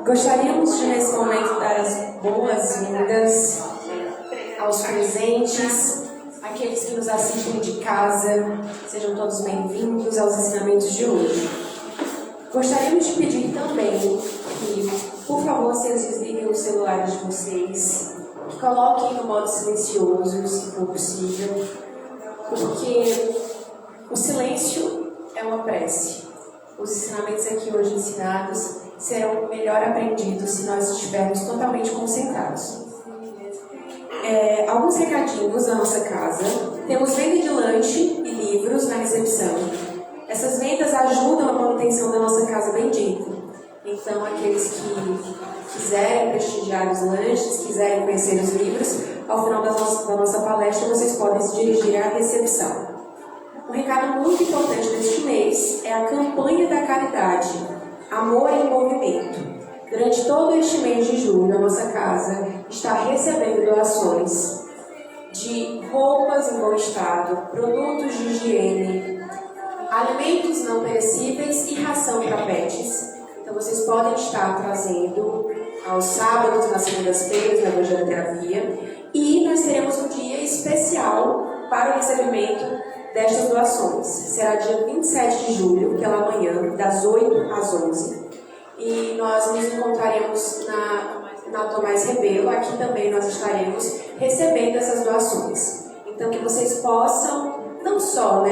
Gostaríamos de, nesse momento, dar as boas-vindas aos presentes, aqueles que nos assistem de casa. Sejam todos bem-vindos aos ensinamentos de hoje. Gostaríamos de pedir também que, por favor, vocês desliguem os celulares de vocês, que coloquem no modo silencioso, se for possível, porque o silêncio é uma prece. Os ensinamentos aqui hoje ensinados serão melhor aprendidos se nós estivermos totalmente concentrados. Alguns recadinhos da nossa casa. Temos venda de lanche e livros na recepção. Essas vendas ajudam a manutenção da nossa casa bendita. Então, aqueles que quiserem prestigiar os lanches, quiserem conhecer os livros, ao final da nossa palestra, vocês podem se dirigir à recepção. Um recado muito importante deste mês é a campanha da caridade, Amor em Movimento. Durante todo este mês de julho, a nossa casa está recebendo doações de roupas em bom estado, produtos de higiene, alimentos não perecíveis e ração para pets. Então vocês podem estar trazendo aos sábados, nas segundas-feiras, na Evangelioterapia, e nós teremos um dia especial para o recebimento destas doações. Será dia 27 de julho, pela manhã, das 8 às 11. E nós nos encontraremos na Tomás Rebelo. Aqui também nós estaremos recebendo essas doações. Então, que vocês possam, não só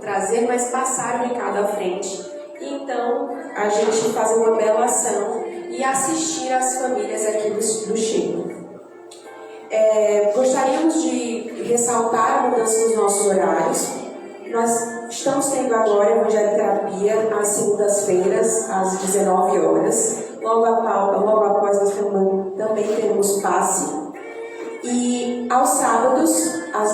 trazer, mas passar o recado à frente. E então, a gente fazer uma bela ação e assistir às famílias aqui do Chico. Gostaríamos de ressaltar a mudança dos nossos horários. Nós estamos tendo agora a Evangelioterapia às segundas-feiras, às 19 horas. Logo após nós também teremos passe. E aos sábados, a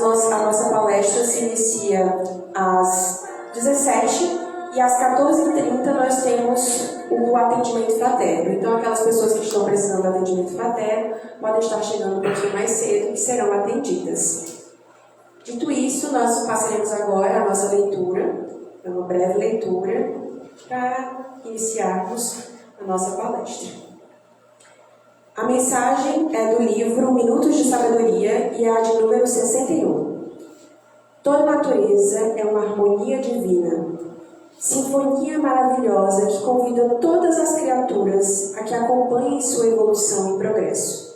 nossa palestra se inicia às 17 e às 14h30 nós temos o atendimento fraterno. Então, aquelas pessoas que estão precisando de atendimento fraterno podem estar chegando um pouquinho mais cedo e serão atendidas. Dito isso, nós passaremos agora a nossa leitura, uma breve leitura, para iniciarmos a nossa palestra. A mensagem é do livro Minutos de Sabedoria e é a de número 61. Toda natureza é uma harmonia divina, sinfonia maravilhosa que convida todas as criaturas a que acompanhem sua evolução e progresso.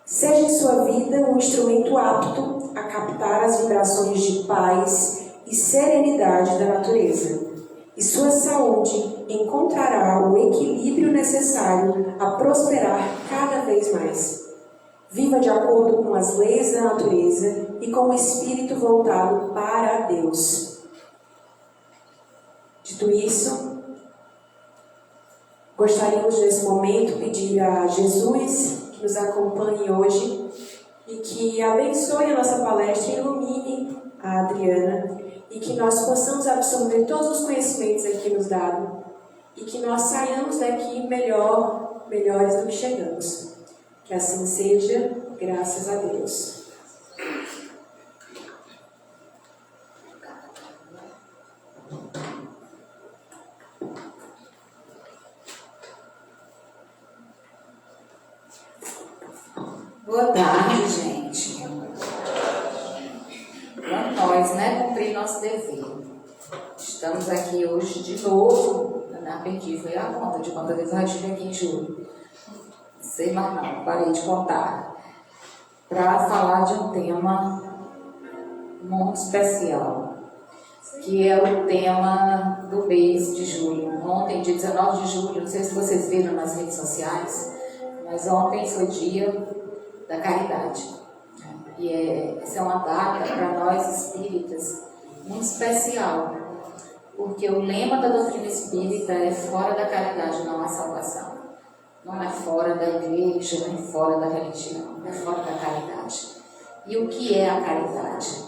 Seja em sua vida um instrumento apto a captar as vibrações de paz e serenidade da natureza, e sua saúde encontrará o equilíbrio necessário a prosperar cada vez mais. Viva de acordo com as leis da natureza e com o espírito voltado para Deus. Dito isso, gostaríamos nesse momento pedir a Jesus que nos acompanhe hoje e que abençoe a nossa palestra e ilumine a Adriana e que nós possamos absorver todos os conhecimentos aqui nos dados e que nós saiamos daqui melhores do que chegamos. Que assim seja, graças a Deus. Boa tarde, gente. Vamos nós, cumprir nosso dever. Estamos aqui hoje de novo, perdi, foi a conta de quantas vezes eu estive aqui em julho. Não sei mais não, parei de contar. Para falar de um tema muito especial, que é o tema do mês de julho. Ontem, dia 19 de julho, não sei se vocês viram nas redes sociais, mas ontem foi dia da caridade. E essa é uma data para nós espíritas muito especial, porque o lema da doutrina espírita é fora da caridade não há salvação. Não é fora da igreja, não é fora da religião, é fora da caridade. E o que é a caridade?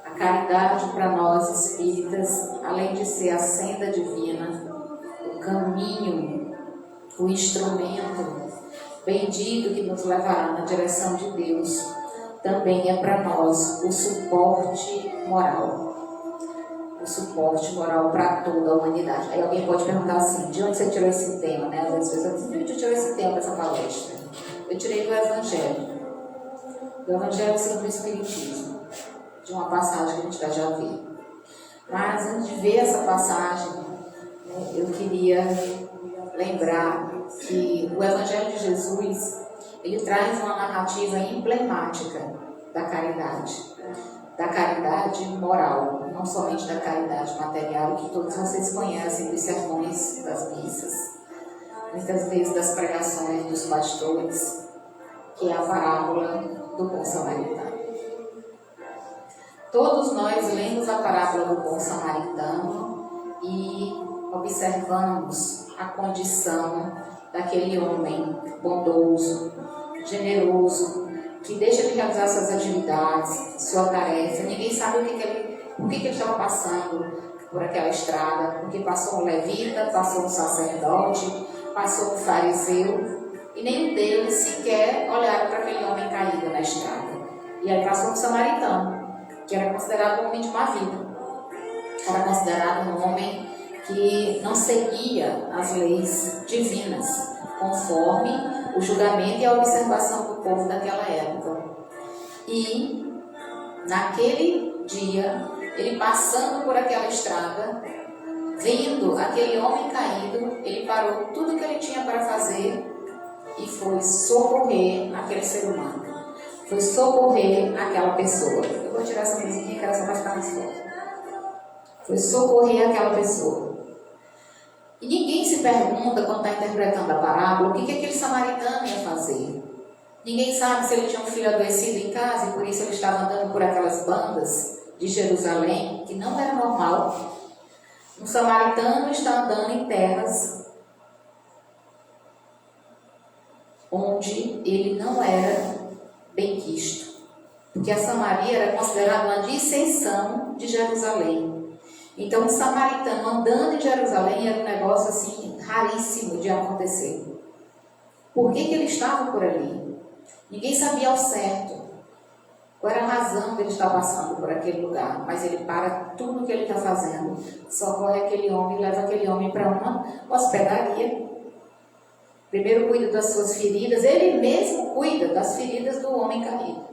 A caridade para nós espíritas, além de ser a senda divina, o caminho, o instrumento bendito que nos levará na direção de Deus, também é para nós o suporte moral. O o suporte moral para toda a humanidade. Aí alguém pode perguntar assim, de onde você tirou esse tema, né? Às vezes as pessoas dizem, de onde eu tirei esse tema para essa palestra? Eu tirei do Evangelho segundo o Espiritismo, de uma passagem que a gente vai já ver. Mas antes de ver essa passagem, eu queria lembrar que o Evangelho de Jesus, ele traz uma narrativa emblemática da caridade moral, não somente da caridade material, que todos vocês conhecem dos sermões das missas, muitas vezes das pregações dos pastores, que é a parábola do bom samaritano. Todos nós lemos a parábola do bom samaritano e observamos a condição daquele homem bondoso, generoso, que deixa de realizar suas atividades, sua tarefa. Ninguém sabe por que ele estava passando por aquela estrada, porque passou um levita, passou um sacerdote, passou um fariseu, e nenhum deles sequer olharam para aquele homem caído na estrada. E aí passou um samaritano, que era considerado um homem de má vida. Era considerado um homem que não seguia as leis divinas, conforme o julgamento e a observação do povo daquela época. E, naquele dia, ele passando por aquela estrada, vendo aquele homem caído, ele parou tudo que ele tinha para fazer e foi socorrer aquele ser humano. Foi socorrer aquela pessoa. Eu vou tirar essa musiquinha que ela só vai ficar mais forte. Foi socorrer aquela pessoa. E ninguém se pergunta, quando está interpretando a parábola, o que aquele samaritano ia fazer. Ninguém sabe se ele tinha um filho adoecido em casa e por isso ele estava andando por aquelas bandas de Jerusalém, que não era normal. Um samaritano está andando em terras onde ele não era bem quisto, porque a Samaria era considerada uma dissensão de Jerusalém. Então, o samaritano andando em Jerusalém era um negócio assim raríssimo de acontecer. Por que ele estava por ali? Ninguém sabia ao certo qual era a razão dele estar passando por aquele lugar, mas ele para tudo que ele está fazendo, socorre aquele homem e leva aquele homem para uma hospedaria. Primeiro cuida das suas feridas, ele mesmo cuida das feridas do homem caído.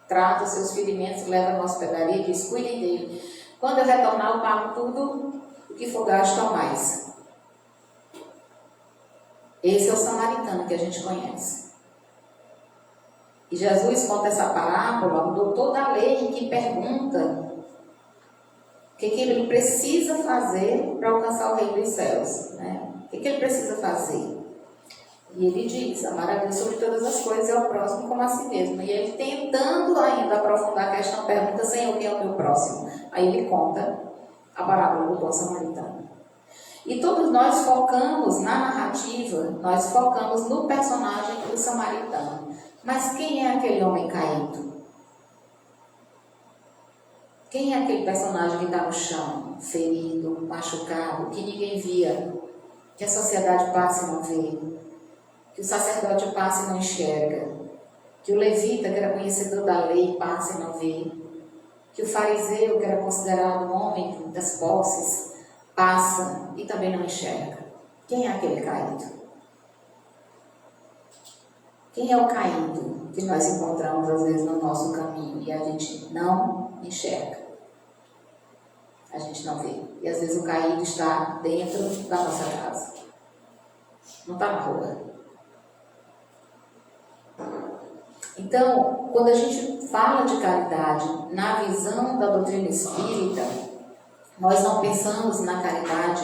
Trata os seus ferimentos, leva na hospedaria e diz, cuidem dele. Quando eu retornar, eu pago tudo o que for gasto a mais. Esse é o samaritano que a gente conhece. E Jesus conta essa parábola, o doutor da lei que pergunta o que ele precisa fazer para alcançar o reino dos céus. Né? O que ele precisa fazer? E ele diz, amar a Deus sobre todas as coisas e ao próximo como a si mesmo. E ele tentando ainda aprofundar a questão, pergunta, Senhor, quem é o meu próximo? Aí ele conta a parábola do bom samaritano. E todos nós focamos na narrativa, nós focamos no personagem do samaritano. Mas quem é aquele homem caído? Quem é aquele personagem que está no chão, ferido, machucado, que ninguém via, que a sociedade passa e não vê? Que o sacerdote passa e não enxerga, que o levita, que era conhecedor da lei, passa e não vê, que o fariseu, que era considerado um homem de muitas posses, passa e também não enxerga. Quem é aquele caído? Quem é o caído que nós encontramos às vezes no nosso caminho e a gente não enxerga? A gente não vê. E às vezes o caído está dentro da nossa casa, não está na rua. Então, quando a gente fala de caridade na visão da doutrina espírita, nós não pensamos na caridade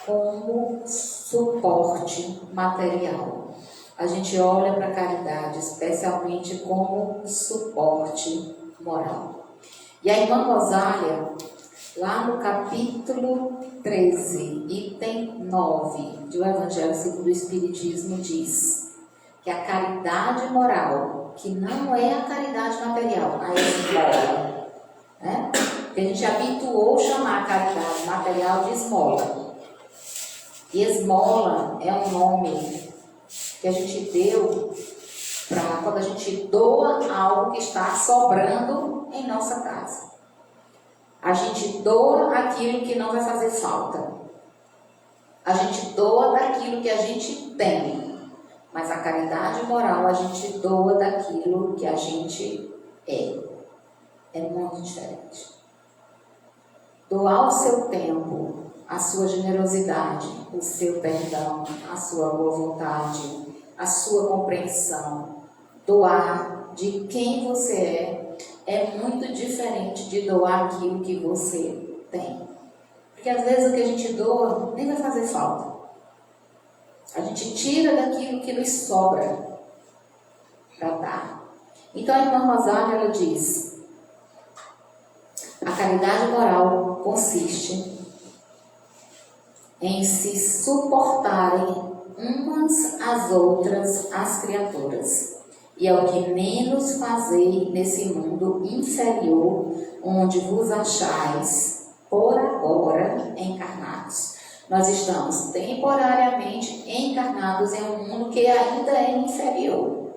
como suporte material. A gente olha para a caridade especialmente como suporte moral. E a irmã Rosália, lá no capítulo 13, item 9 do Evangelho segundo o Espiritismo, diz que a caridade moral, que não é a caridade material, a esmola, né? Que a gente habituou chamar a caridade material de esmola. E esmola é um nome que a gente deu para quando a gente doa algo que está sobrando em nossa casa. A gente doa aquilo que não vai fazer falta. A gente doa daquilo que a gente tem. Mas a caridade moral, a gente doa daquilo que a gente é. É muito diferente. Doar o seu tempo, a sua generosidade, o seu perdão, a sua boa vontade, a sua compreensão. Doar de quem você é muito diferente de doar aquilo que você tem. Porque às vezes o que a gente doa nem vai fazer falta. A gente tira daquilo que nos sobra para dar. Então a irmã Rosália, ela diz: a caridade moral consiste em se suportarem umas às outras as criaturas. E é o que menos fazei nesse mundo inferior, onde vos achais por agora encarnados. Nós estamos temporariamente encarnados em um mundo que ainda é inferior.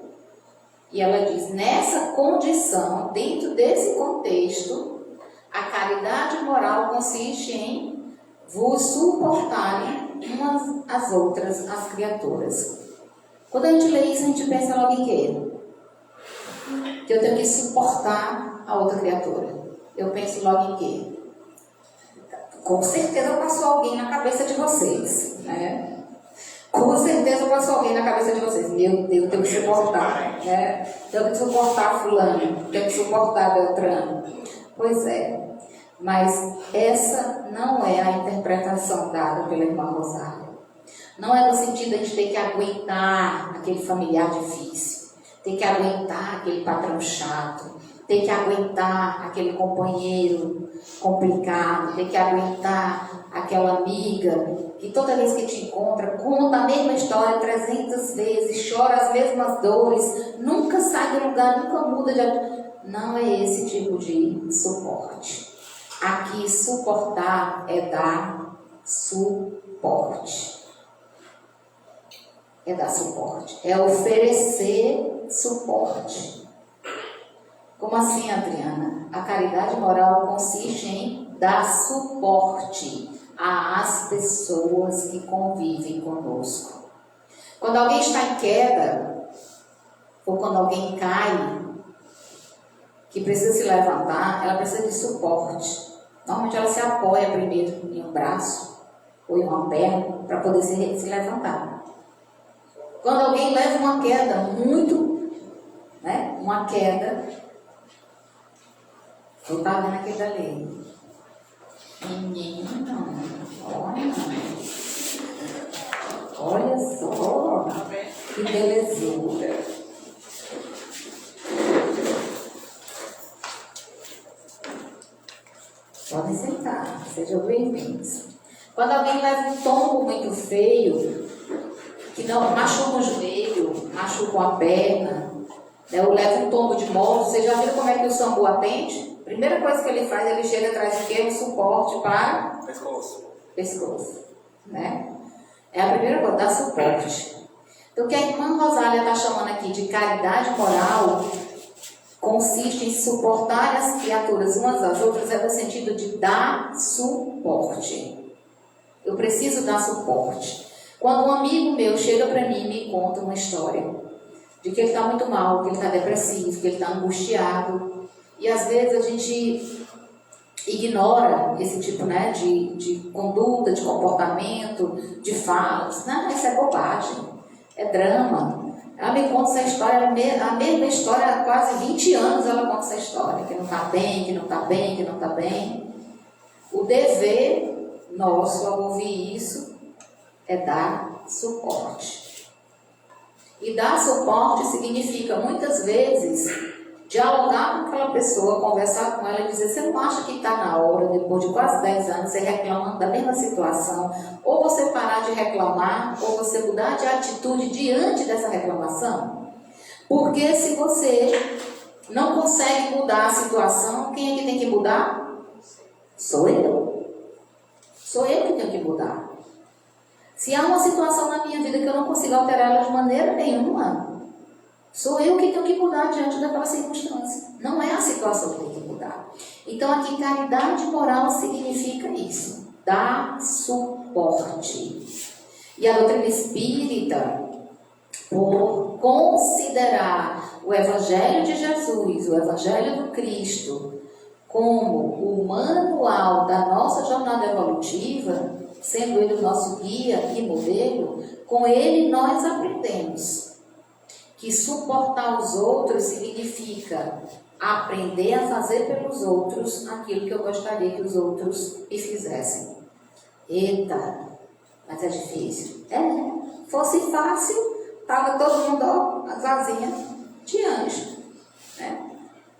E ela diz, nessa condição, dentro desse contexto, a caridade moral consiste em vos suportarem umas às outras as criaturas. Quando a gente lê isso, a gente pensa logo em quê? Que eu tenho que suportar a outra criatura. Eu penso logo em quê? Com certeza passou alguém na cabeça de vocês, né? Com certeza passou alguém na cabeça de vocês. Meu Deus, tenho que suportar, né? Tenho que suportar fulano, tenho que suportar Beltrano. Pois é, mas essa não é a interpretação dada pela irmã Rosália. Não é no sentido de a gente ter que aguentar aquele familiar difícil, ter que aguentar aquele patrão chato, ter que aguentar aquele companheiro complicado, ter que aguentar aquela amiga que toda vez que te encontra, conta a mesma história 300 vezes, chora as mesmas dores, nunca sai do lugar, nunca muda de... Não é esse tipo de suporte. Aqui, suportar é dar suporte. É dar suporte. É oferecer suporte. Como assim, Adriana? A caridade moral consiste em dar suporte às pessoas que convivem conosco. Quando alguém está em queda, ou quando alguém cai, que precisa se levantar, ela precisa de suporte. Normalmente ela se apoia primeiro em um braço ou em uma perna para poder se levantar. Quando alguém leva uma queda muito, né, uma queda, eu estava vendo aquele dali. Menina, olha só, que belezura. Podem sentar, sejam bem-vindos. Quando alguém leva um tombo muito feio, que não machuca o joelho, machuca a perna, né, ou leva um tombo de moto, você já viu como é que o SAMU atende? Primeira coisa que ele faz, ele chega atrás de quê? Um suporte para pescoço, né? É a primeira coisa, dar suporte. Então, o que a irmã Rosália está chamando aqui de caridade moral consiste em suportar as criaturas umas às outras, é no sentido de dar suporte. Eu preciso dar suporte. Quando um amigo meu chega para mim e me conta uma história de que ele está muito mal, que ele está depressivo, que ele está angustiado, e às vezes a gente ignora esse tipo, né, de conduta, de comportamento, de falas. Não, isso é bobagem, é drama. Ela me conta essa história, a mesma história há quase 20 anos ela conta essa história, que não está bem, que não está bem, que não está bem. O dever nosso ao ouvir isso é dar suporte. E dar suporte significa, muitas vezes, dialogar com aquela pessoa, conversar com ela e dizer, você não acha que está na hora, depois de quase 10 anos, você reclamando da mesma situação, ou você parar de reclamar, ou você mudar de atitude diante dessa reclamação? Porque se você não consegue mudar a situação, quem é que tem que mudar? Sou eu. Sou eu que tenho que mudar. Se há uma situação na minha vida que eu não consigo alterar ela de maneira nenhuma, sou eu que tenho que mudar diante daquela circunstância. Não é a situação que tem que mudar. Então, aqui, caridade moral significa isso, dar suporte. E a doutrina espírita, por considerar o Evangelho de Jesus, o Evangelho do Cristo, como o manual da nossa jornada evolutiva, sendo ele o nosso guia e modelo, com ele nós aprendemos que suportar os outros significa aprender a fazer pelos outros aquilo que eu gostaria que os outros me fizessem. Eita, mas é difícil. Fosse fácil, estava todo mundo, ó, as asinhas de anjo, né?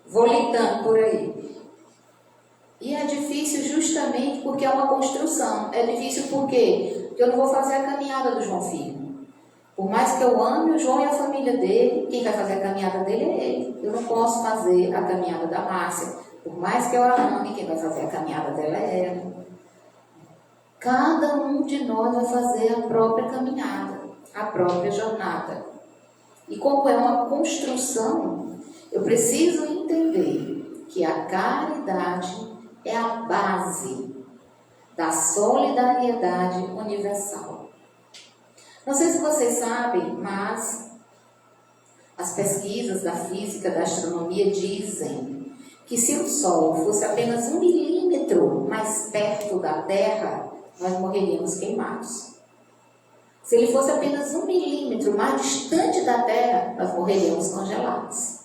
Volitando por aí. E é difícil justamente porque é uma construção. É difícil por quê? Porque eu não vou fazer a caminhada do João Filho. Por mais que eu ame o João e a família dele, quem vai fazer a caminhada dele é ele. Eu não posso fazer a caminhada da Márcia. Por mais que eu a ame, quem vai fazer a caminhada dela é ela. Cada um de nós vai fazer a própria caminhada, a própria jornada. E como é uma construção, eu preciso entender que a caridade é a base da solidariedade universal. Não sei se vocês sabem, mas as pesquisas da física, da astronomia dizem que se o Sol fosse apenas 1 milímetro mais perto da Terra, nós morreríamos queimados. Se ele fosse apenas 1 milímetro mais distante da Terra, nós morreríamos congelados.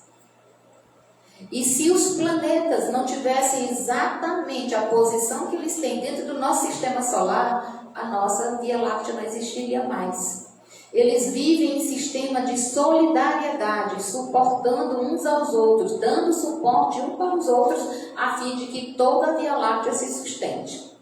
E se os planetas não tivessem exatamente a posição que eles têm dentro do nosso sistema solar, a nossa Via Láctea não existiria mais. Eles vivem em sistema de solidariedade, suportando uns aos outros, dando suporte uns para os outros, a fim de que toda a Via Láctea se sustente.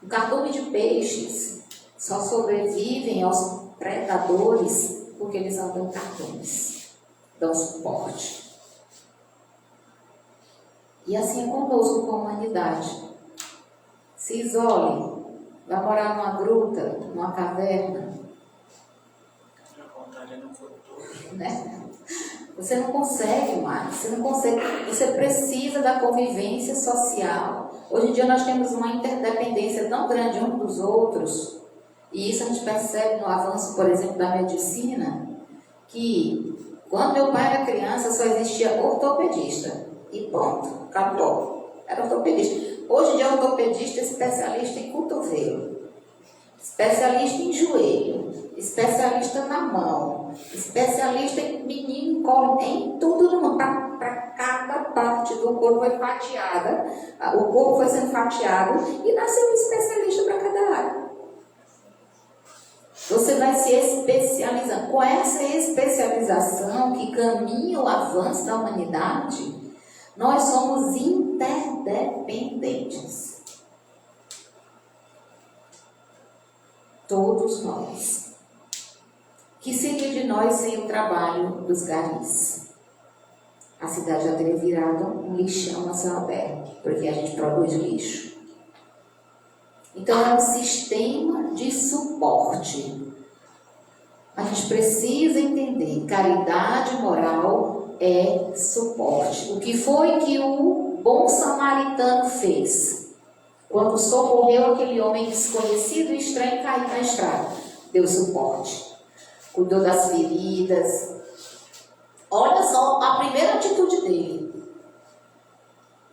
O cardume de peixes só sobrevivem aos predadores porque eles andam em cardumes, dão suporte. E assim é conosco com a humanidade. Se isole, vai morar numa gruta, numa caverna. Né? Você não consegue mais, você precisa da convivência social. Hoje em dia nós temos uma interdependência tão grande uns dos outros, e isso a gente percebe no avanço, por exemplo, da medicina, que quando meu pai era criança só existia ortopedista, e ponto, acabou, era ortopedista. Hoje em dia ortopedista é especialista em cotovelo, especialista em joelho, especialista na mão, especialista em menino, colo, em tudo no mundo. Para cada parte do corpo foi fatiada, o corpo foi sendo fatiado e nasceu um especialista para cada área. Você vai se especializando. Com essa especialização que caminha o avanço da humanidade, nós somos interdependentes. Todos nós. Que seria de nós sem o trabalho dos garis? A cidade já teria virado um lixão a céu aberto, porque a gente produz lixo. Então é um sistema de suporte. A gente precisa entender, caridade moral é suporte. O que foi que o bom samaritano fez? Quando socorreu aquele homem desconhecido e estranho caído na estrada, deu suporte. Cuidou das feridas. Olha só a primeira atitude dele.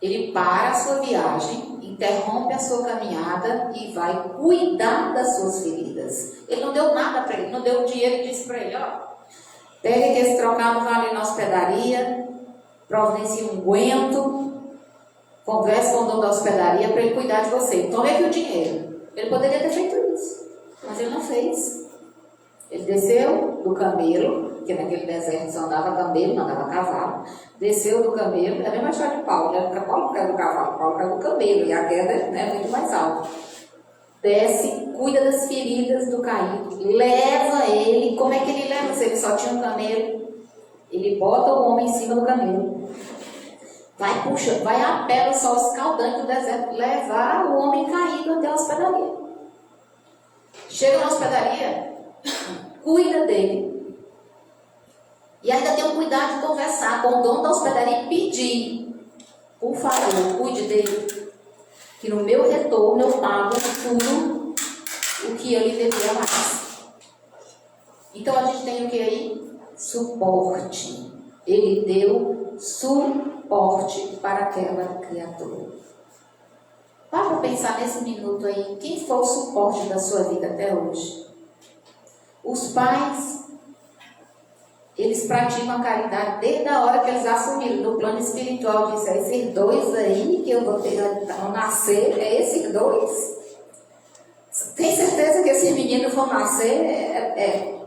Ele para a sua viagem, interrompe a sua caminhada e vai cuidar das suas feridas. Ele não deu nada para ele, não deu dinheiro e disse para ele, ó, pega que esse trocado vale na hospedaria, providencie um unguento, converse com o dono da hospedaria para ele cuidar de você. Tome aqui o dinheiro. Ele poderia ter feito isso, mas ele não fez. Ele desceu do camelo, porque naquele deserto só andava camelo, não andava cavalo. Desceu do camelo, é a mesma história de Paulo, né? Porque Paulo caiu do cavalo, Paulo caiu do camelo, e a queda é muito mais alta. Desce, cuida das feridas do caído, leva ele. Como é que ele leva? Se ele só tinha um camelo, ele bota o homem em cima do camelo. Vai puxando, vai a pé no sol escaldante do deserto, levar o homem caído até a hospedaria. Chega na hospedaria, cuida dele. E ainda tenho cuidado de conversar com o dono da hospedaria e pedir, por favor, cuide dele, que no meu retorno eu pago tudo o que ele devia mais. Então a gente tem o que aí? Suporte. Ele deu suporte para aquela criatura. Para pensar nesse minuto aí, quem foi o suporte da sua vida até hoje? Os pais, eles praticam a caridade desde a hora que eles assumiram no plano espiritual. Diz, é esses dois aí que eu vou ter, vão nascer, é esses dois. Tem certeza que esses meninos vão nascer?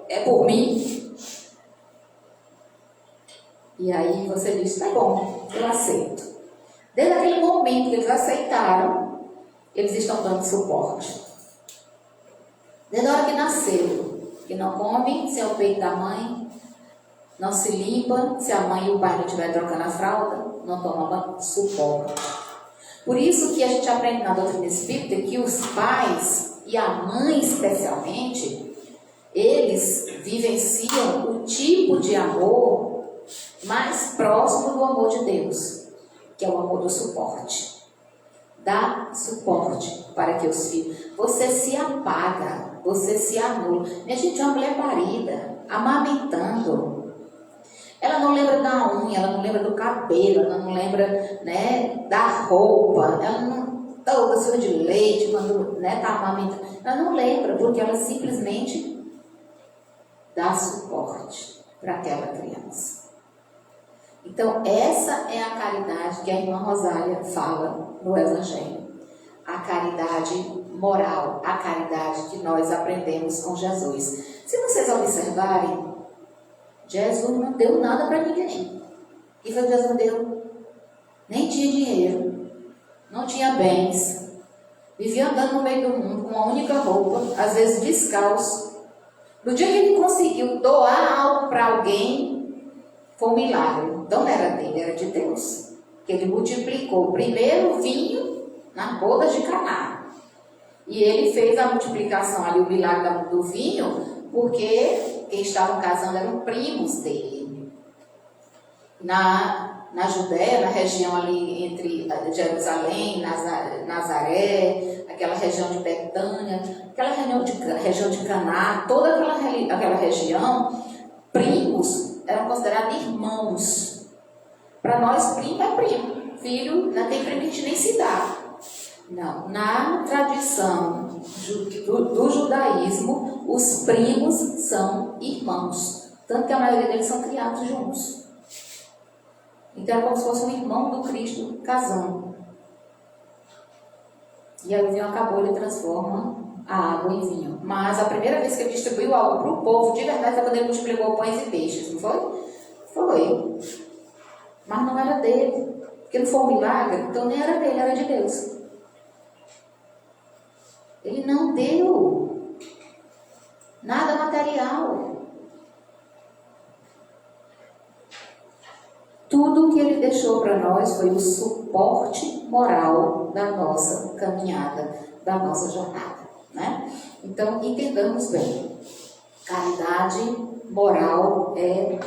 É por mim? E aí você diz, tá bom, eu aceito. Desde aquele momento que eles aceitaram, eles estão dando suporte. Desde a hora que nasceu, que não come sem o peito da mãe, não se limpa, se a mãe e o pai não estiverem trocando a fralda, não toma suporte. Por isso que a gente aprende na doutrina espírita que os pais, e a mãe especialmente, eles vivenciam o tipo de amor mais próximo do amor de Deus, que é o amor do suporte. Dá suporte para que os filhos... Você se apaga, você se anula. Minha gente é uma mulher parida, amamentando. Ela não lembra da unha, ela não lembra do cabelo, ela não lembra, né, da roupa, ela não toda suja de leite quando está amamentando. Ela não lembra, porque ela simplesmente dá suporte para aquela criança. Então, essa é a caridade que a irmã Rosália fala no Evangelho. A caridade moral, a caridade que nós aprendemos com Jesus. Se vocês observarem, Jesus não deu nada para ninguém. O que foi que Jesus deu? Nem tinha dinheiro, não tinha bens, vivia andando no meio do mundo com uma única roupa, às vezes descalço. No dia que ele conseguiu doar algo para alguém, foi um milagre. Então não era dele, era de Deus. Que ele multiplicou primeiro o vinho na boda de Caná. E ele fez a multiplicação ali, o milagre do vinho, porque quem estavam casando eram primos dele. Na Judéia, na região ali entre Jerusalém, Nazaré, aquela região de Betânia, aquela região de Caná, toda aquela região, primos eram considerados irmãos. Para nós, primo é primo. Filho, não tem primo, a gente nem se dá. Não. Na tradição do judaísmo, os primos são irmãos. Tanto que a maioria deles são criados juntos. Então é como se fosse um irmão do Cristo casando. E aí o vinho acabou, ele transforma a água em vinho. Mas a primeira vez que ele distribuiu algo para o povo, de verdade, foi quando ele multiplicou pães e peixes, não foi? Foi. Mas não era dele. Porque não foi um milagre, então nem era dele, era de Deus. Ele não deu nada material. Tudo o que ele deixou para nós foi o suporte moral da nossa caminhada, da nossa jornada, né? Então, entendamos bem. Caridade moral é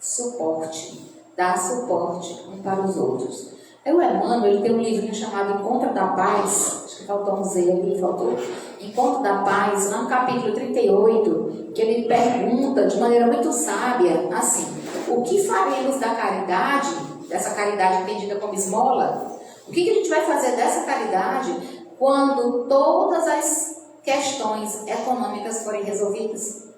suporte. Dar suporte um para os outros. O Emmanuel, ele tem um livrinho chamado Encontro da Paz. Acho que faltou um Z ali, faltou. Encontro da Paz, lá no capítulo 38, que ele pergunta de maneira muito sábia, assim: o que faremos da caridade, dessa caridade entendida como esmola? O que a gente vai fazer dessa caridade quando todas as questões econômicas forem resolvidas?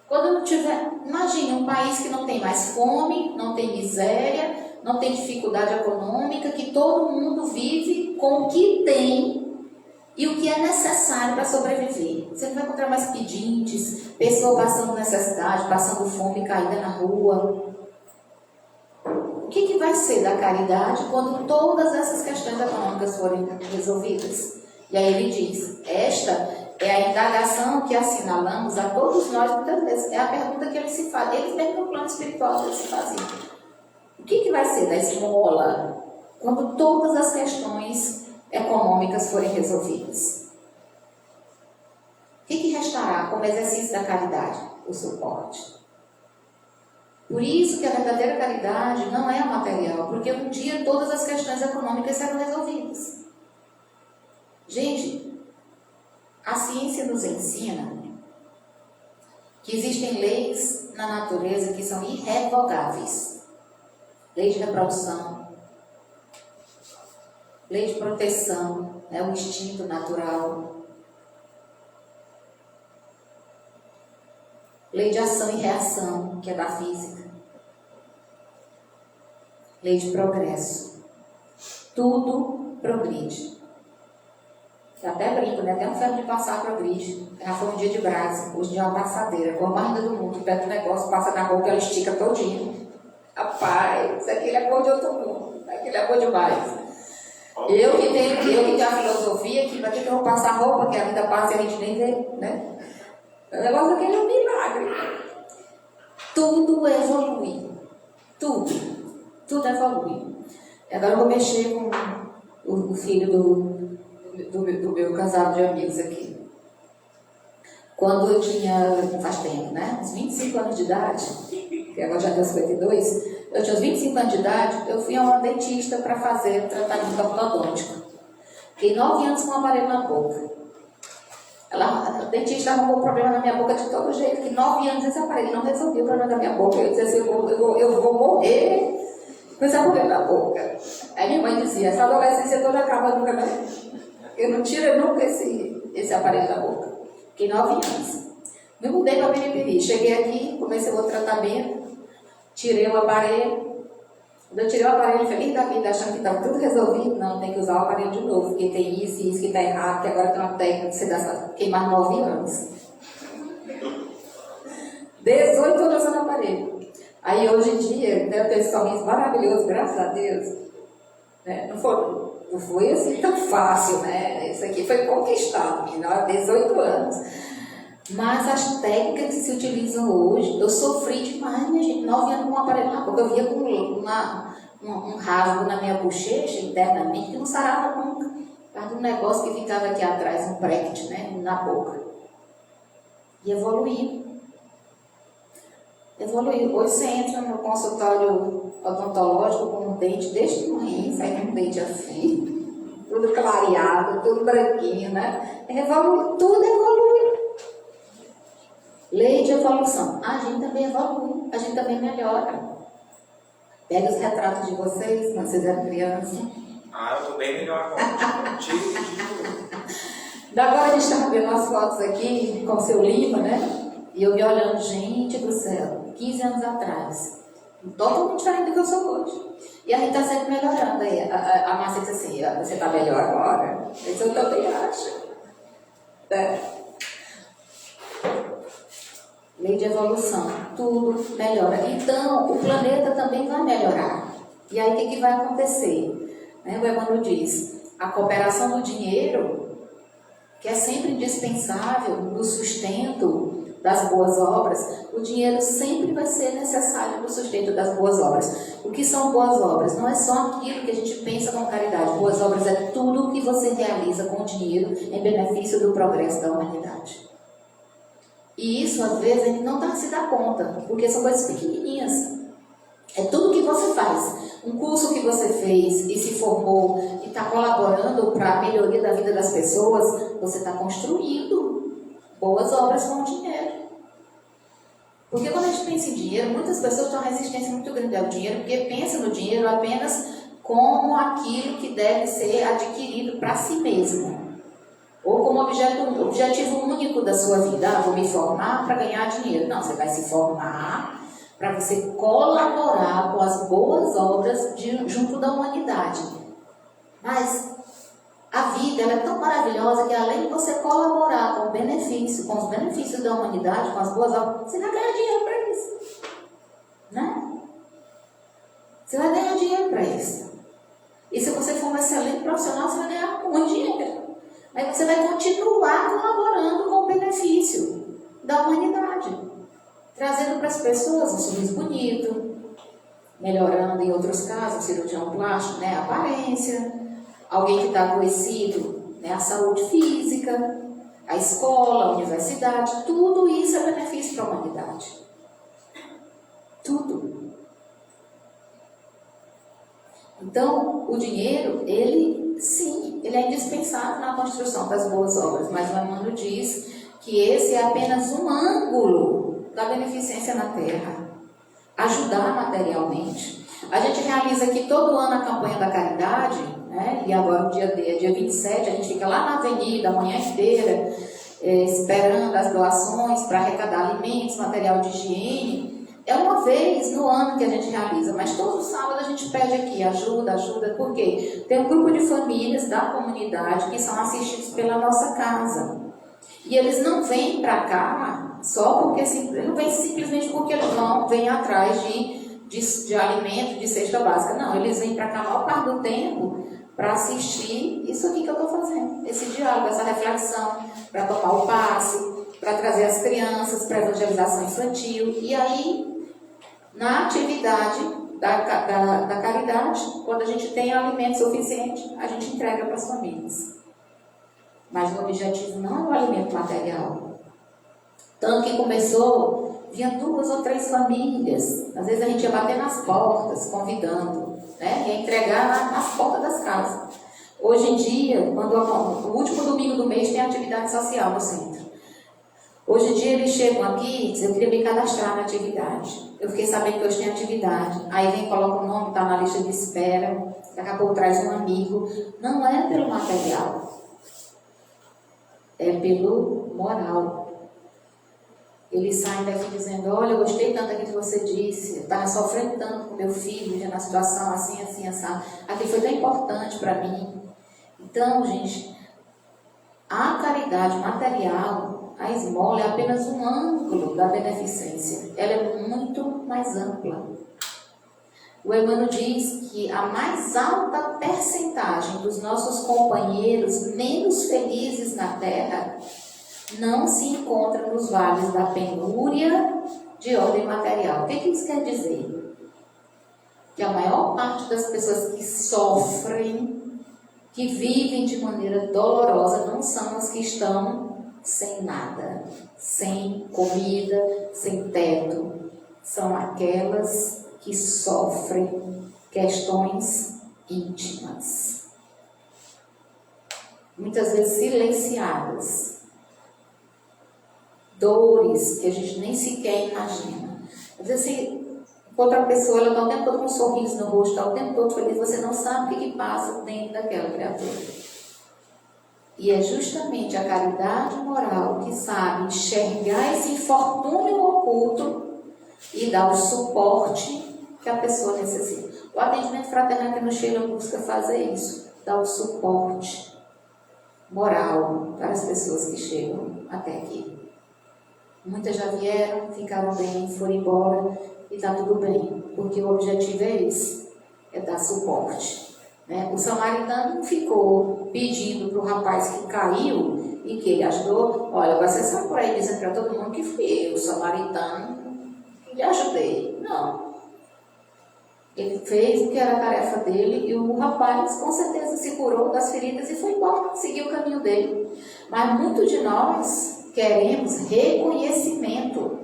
Quando não tiver, imagine um país que não tem mais fome, não tem miséria, não tem dificuldade econômica, que todo mundo vive com o que tem e o que é necessário para sobreviver. Você não vai encontrar mais pedintes, pessoas passando necessidade, passando fome, caída na rua. O que vai ser da caridade quando todas essas questões econômicas forem resolvidas? E aí ele diz, esta é a indagação que assinalamos a todos nós muitas vezes. É a pergunta que eles se fazem. Eles mesmo no plano espiritual eles se faziam. O que vai ser da esmola quando todas as questões econômicas forem resolvidas? O que restará como exercício da caridade? O suporte. Por isso que a verdadeira caridade não é a material, porque um dia todas as questões econômicas serão resolvidas. Gente, a ciência nos ensina que existem leis na natureza que são irrevogáveis. Lei de reprodução, lei de proteção, né, o instinto natural, lei de ação e reação, que é da física, lei de progresso. Tudo progride. Eu até brinco, né? Até um ferro de passar progride. Já foi um dia de brasa, hoje dia é uma passadeira, com a mais linda do mundo, pega o negócio, passa na boca, ela estica todinho. Rapaz, aquele é bom de outro mundo, aquele é bom demais. Eu que tenho a filosofia que para que eu vou passar roupa, que a vida passa e a gente nem vê, né? O negócio aquele é um milagre. Tudo evolui. Tudo evolui. E agora eu vou mexer com o filho do meu casal de amigos aqui. Quando eu tinha, faz tempo, né? Uns 25 anos de idade, que agora já tenho 52, eu tinha uns 25 anos de idade, eu fui a uma dentista para fazer tratamento ortodôntico. Fiquei 9 anos com um aparelho na boca. A dentista arrumou o problema na minha boca de todo jeito, que 9 anos esse aparelho não resolveu o problema da minha boca. Eu dizia assim, eu vou morrer com esse aparelho na boca. Aí minha mãe dizia, essa adolescência toda acaba nunca, né? Eu não tiro nunca esse aparelho da boca. Fiquei 9 anos. Me mudei para Piripiri. Cheguei aqui, comecei o outro tratamento, tirei o aparelho. Quando eu tirei o aparelho, feliz da vida, achando que estava tudo resolvido. Não, tem que usar o aparelho de novo, porque tem isso e isso que está errado, que agora tem uma técnica que você dá queimar 9 anos. 18 anos usando aparelho. Aí hoje em dia, né, eu tenho esse sorriso maravilhoso, graças a Deus. Né? Não foi assim tão fácil, né? Isso aqui foi conquistado, há 18 anos. Mas as técnicas que se utilizam hoje, eu sofri demais, minha gente. 9 anos com um aparelho na boca, eu via com um rasgo na minha bochecha internamente que não sarava nunca. Por causa de um negócio que ficava aqui atrás, um bracket, né? Na boca. E evoluiu. Hoje você entra no consultório odontológico com um dente deste tamanho, sai com um dente assim, tudo clareado, tudo branquinho, né? Tudo evolui. Lei de evolução. A gente também evolui, a gente também melhora. Pega os retratos de vocês, quando vocês eram crianças. Eu tô bem melhor agora. Agora a gente estava vendo as fotos aqui com o seu Lima, né? E eu vi olhando, gente do céu, 15 anos atrás. Totalmente diferente do que eu sou hoje. E a gente está sempre melhorando. Aí a Márcia disse assim, você está melhor agora? Isso eu também acho. Lei de evolução, tudo melhora. Então, o planeta também vai melhorar. E aí, o que vai acontecer? O Emmanuel diz, a cooperação do dinheiro, que é sempre indispensável no sustento das boas obras, o dinheiro sempre vai ser necessário no sustento das boas obras. O que são boas obras? Não é só aquilo que a gente pensa com caridade. Boas obras é tudo o que você realiza com o dinheiro em benefício do progresso da humanidade. E isso, às vezes, a gente não se dá conta, porque são coisas pequenininhas. É tudo que você faz. Um curso que você fez e se formou e está colaborando para a melhoria da vida das pessoas, você está construindo boas obras com o dinheiro. Porque quando a gente pensa em dinheiro, muitas pessoas têm uma resistência muito grande ao dinheiro, porque pensam no dinheiro apenas como aquilo que deve ser adquirido para si mesmo. Ou como objetivo único da sua vida. Vou me formar para ganhar dinheiro. Não, você vai se formar para você colaborar com as boas obras junto da humanidade. Mas a vida ela é tão maravilhosa que além de você colaborar com os benefícios da humanidade, com as boas obras, você vai ganhar dinheiro para isso. Né? Você vai ganhar dinheiro para isso. E se você for um excelente profissional, você vai ganhar muito dinheiro. Aí você vai continuar colaborando com o benefício da humanidade. Trazendo para as pessoas um sorriso bonito, melhorando em outros casos, cirurgião plástico, a aparência, alguém que está adoecido, a saúde física, a escola, a universidade, tudo isso é benefício para a humanidade. Tudo. Então, o dinheiro, ele, sim, ele é indispensável na construção das boas obras, mas o Emmanuel diz que esse é apenas um ângulo da beneficência na terra. Ajudar materialmente. A gente realiza aqui todo ano a campanha da caridade, né? E agora o dia 27, a gente fica lá na avenida a manhã inteira, esperando as doações para arrecadar alimentos, material de higiene. É uma vez no ano que a gente realiza, mas todo sábado a gente pede aqui ajuda, por quê? Tem um grupo de famílias da comunidade que são assistidos pela nossa casa. E eles não vêm para cá só porque, não vêm simplesmente porque eles vêm atrás de alimento, de cesta básica. Não, eles vêm para cá a maior parte do tempo para assistir isso aqui que eu estou fazendo, esse diálogo, essa reflexão, para tomar o passe, para trazer as crianças para a evangelização infantil. E aí, na atividade da caridade, quando a gente tem alimento suficiente, a gente entrega para as famílias. Mas o objetivo não é o alimento material. Tanto que começou, vinha 2 ou 3 famílias. Às vezes a gente ia bater nas portas, convidando, né? Ia entregar nas portas das casas. Hoje em dia, o último domingo do mês tem atividade social no centro. Hoje em dia eles chegam aqui e dizem, eu queria me cadastrar na atividade. Eu fiquei sabendo que hoje tem atividade. Aí vem, coloca o nome, está na lista de espera. Daqui a pouco traz um amigo. Não é pelo material. É pelo moral. Eles saem daqui dizendo, olha, eu gostei tanto daquilo que você disse, eu estava sofrendo tanto com meu filho, vivendo na situação assim, assim. Aquilo foi tão importante para mim. Então, gente, a caridade material, a esmola, é apenas um ângulo da beneficência. Ela é muito mais ampla. O Emmanuel diz que a mais alta percentagem dos nossos companheiros menos felizes na Terra não se encontra nos vales da penúria de ordem material. O que isso quer dizer? Que a maior parte das pessoas que sofrem, que vivem de maneira dolorosa, não são as que estão sem nada, sem comida, sem teto. São aquelas que sofrem questões íntimas, muitas vezes silenciadas, dores que a gente nem sequer imagina. Às vezes, assim, outra pessoa, ela está o tempo todo com um sorriso no rosto, está o tempo todo feliz, você não sabe o que passa dentro daquela criatura. E é justamente a caridade moral que sabe enxergar esse infortúnio oculto e dar o suporte que a pessoa necessita. O atendimento fraternal que no Sheila busca fazer isso, dar o suporte moral para as pessoas que chegam até aqui. Muitas já vieram, ficaram bem, foram embora e está tudo bem, porque o objetivo é esse, é dar suporte. Né? O samaritano não ficou pedindo para o rapaz que caiu e que ele ajudou, olha, você sai por aí dizendo para todo mundo que fui eu, o samaritano, que lhe ajudei. Não. Ele fez o que era a tarefa dele e o rapaz com certeza se curou das feridas e foi embora, seguiu o caminho dele. Mas muitos de nós queremos reconhecimento.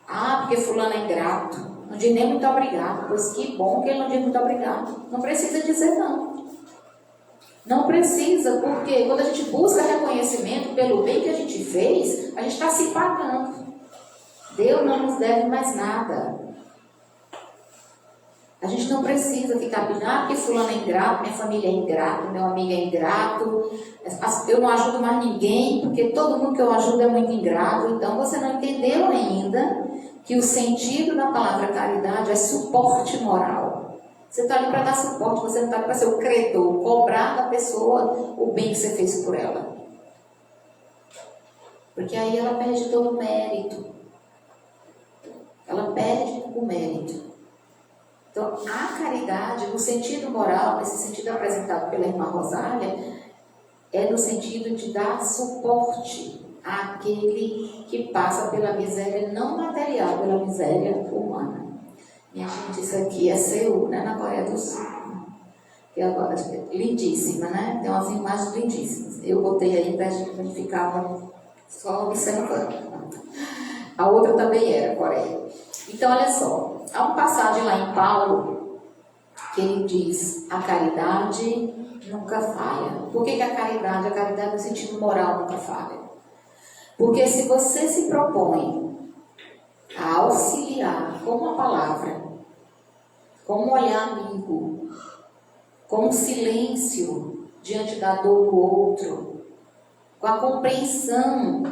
Ah, porque fulano é ingrato. Não diz nem muito obrigado. Pois que bom que ele não diz muito obrigado. Não precisa dizer não. Não precisa, porque quando a gente busca reconhecimento pelo bem que a gente fez, a gente está se pagando. Deus não nos deve mais nada. A gente não precisa ficar pedindo, porque fulano é ingrato, minha família é ingrata, meu amigo é ingrato, eu não ajudo mais ninguém, porque todo mundo que eu ajudo é muito ingrato. Então você não entendeu ainda que o sentido da palavra caridade é suporte moral. Você está ali para dar suporte, você não está ali para ser o credor, cobrar da pessoa o bem que você fez por ela. Porque aí ela perde todo o mérito. Ela perde o mérito. Então, a caridade, no sentido moral, nesse sentido apresentado pela irmã Rosália, é no sentido de dar suporte àquele que passa pela miséria não material, pela miséria humana. Minha gente, isso aqui é Seul, né, na Coreia do Sul. E agora, lindíssima, né? Tem umas imagens lindíssimas. Eu botei aí para a gente ficar só observando. A outra também era Coreia. Então, olha só, há uma passagem lá em Paulo que ele diz: a caridade nunca falha. Por que a caridade? A caridade no sentido moral nunca falha. Porque se você se propõe a auxiliar com uma palavra, com um olhar amigo, com um silêncio diante da dor do outro, com a compreensão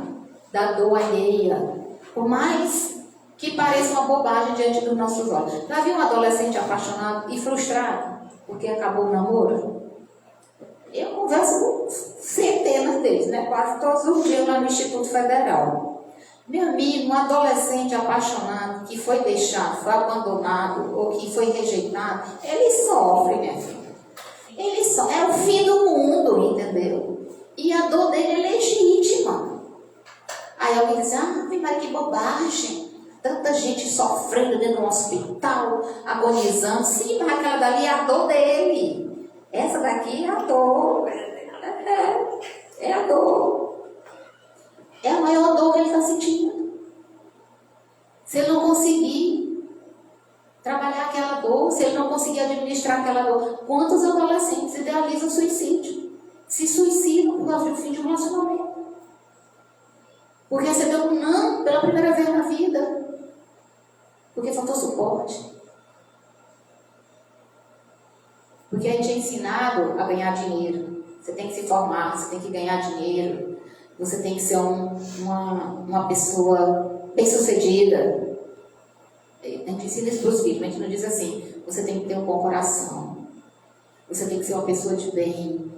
da dor alheia, por mais que pareça uma bobagem diante dos nossos olhos. Já viu um adolescente apaixonado e frustrado porque acabou o namoro? Eu converso com centenas deles, né? Quase todos os dias lá no Instituto Federal. Meu amigo, um adolescente apaixonado que foi deixado, foi abandonado ou que foi rejeitado, ele sofre, minha filha. Ele sofre. É o fim do mundo, entendeu? E a dor dele é legítima. Aí alguém diz: ah, mas que bobagem. Tanta gente sofrendo dentro de um hospital, agonizando. Sim, mas aquela dali é a dor dele. Essa daqui é a dor. É a dor. É a maior dor que ele está sentindo. Se ele não conseguir trabalhar aquela dor, se ele não conseguir administrar aquela dor, quantos adolescentes idealizam suicídio? Se suicidam por causa do fim de um relacionamento. Porque recebeu um não pela primeira vez na vida. Porque faltou suporte. Porque a gente é ensinado a ganhar dinheiro. Você tem que se formar, você tem que ganhar dinheiro. Você tem que ser uma pessoa bem-sucedida. A gente ensina isso para os filhos, mas a gente não diz assim: você tem que ter um bom coração. Você tem que ser uma pessoa de bem.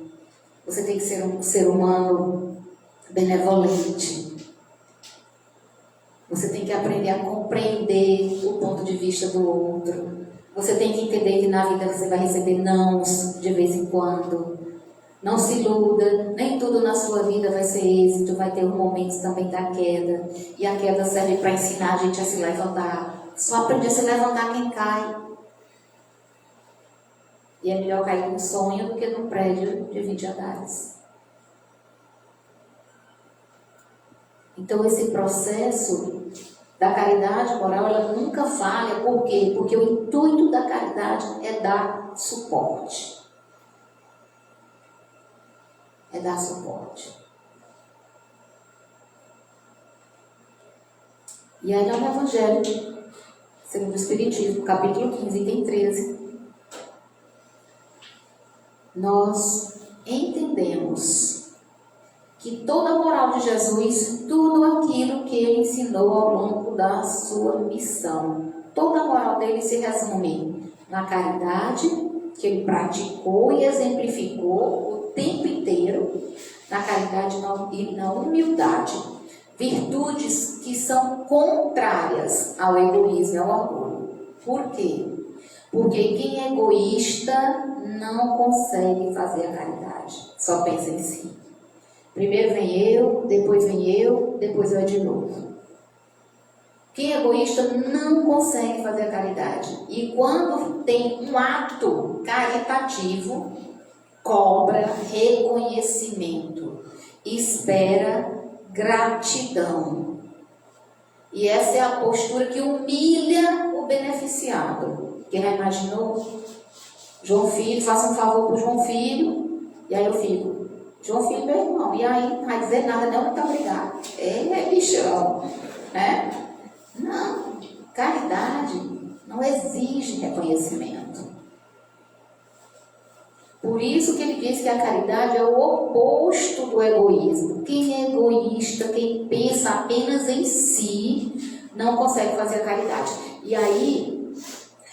Você tem que ser um ser humano benevolente. Você tem que aprender a compreender o ponto de vista do outro. Você tem que entender que na vida você vai receber nãos de vez em quando. Não se iluda, nem tudo na sua vida vai ser êxito, vai ter momentos também da queda. E a queda serve para ensinar a gente a se levantar. Só aprende a se levantar quem cai. E é melhor cair num sonho do que num prédio de 20 andares. Então, esse processo da caridade moral, ela nunca falha. Por quê? Porque o intuito da caridade é dar suporte. É dar suporte. E aí, no Evangelho, segundo o Espiritismo, capítulo 15, item 13, nós entendemos que toda a moral de Jesus, tudo aquilo que ele ensinou ao longo da sua missão, toda a moral dele se resume na caridade que ele praticou e exemplificou o tempo inteiro, na caridade e na humildade, virtudes que são contrárias ao egoísmo e ao orgulho. Por quê? Porque quem é egoísta não consegue fazer a caridade, só pensa em si. Primeiro vem eu, depois eu de novo. Quem é egoísta não consegue fazer a caridade. E quando tem um ato caritativo, cobra reconhecimento, espera gratidão. E essa é a postura que humilha o beneficiado. Quem já imaginou? João Filho, faça um favor para o João Filho, e aí eu fico: João Filho, meu irmão, e aí não vai dizer nada, não, muito obrigado. Ele é bichão, né? Não, caridade não exige reconhecimento. Por isso que ele diz que a caridade é o oposto do egoísmo. Quem é egoísta, quem pensa apenas em si, não consegue fazer a caridade. E aí,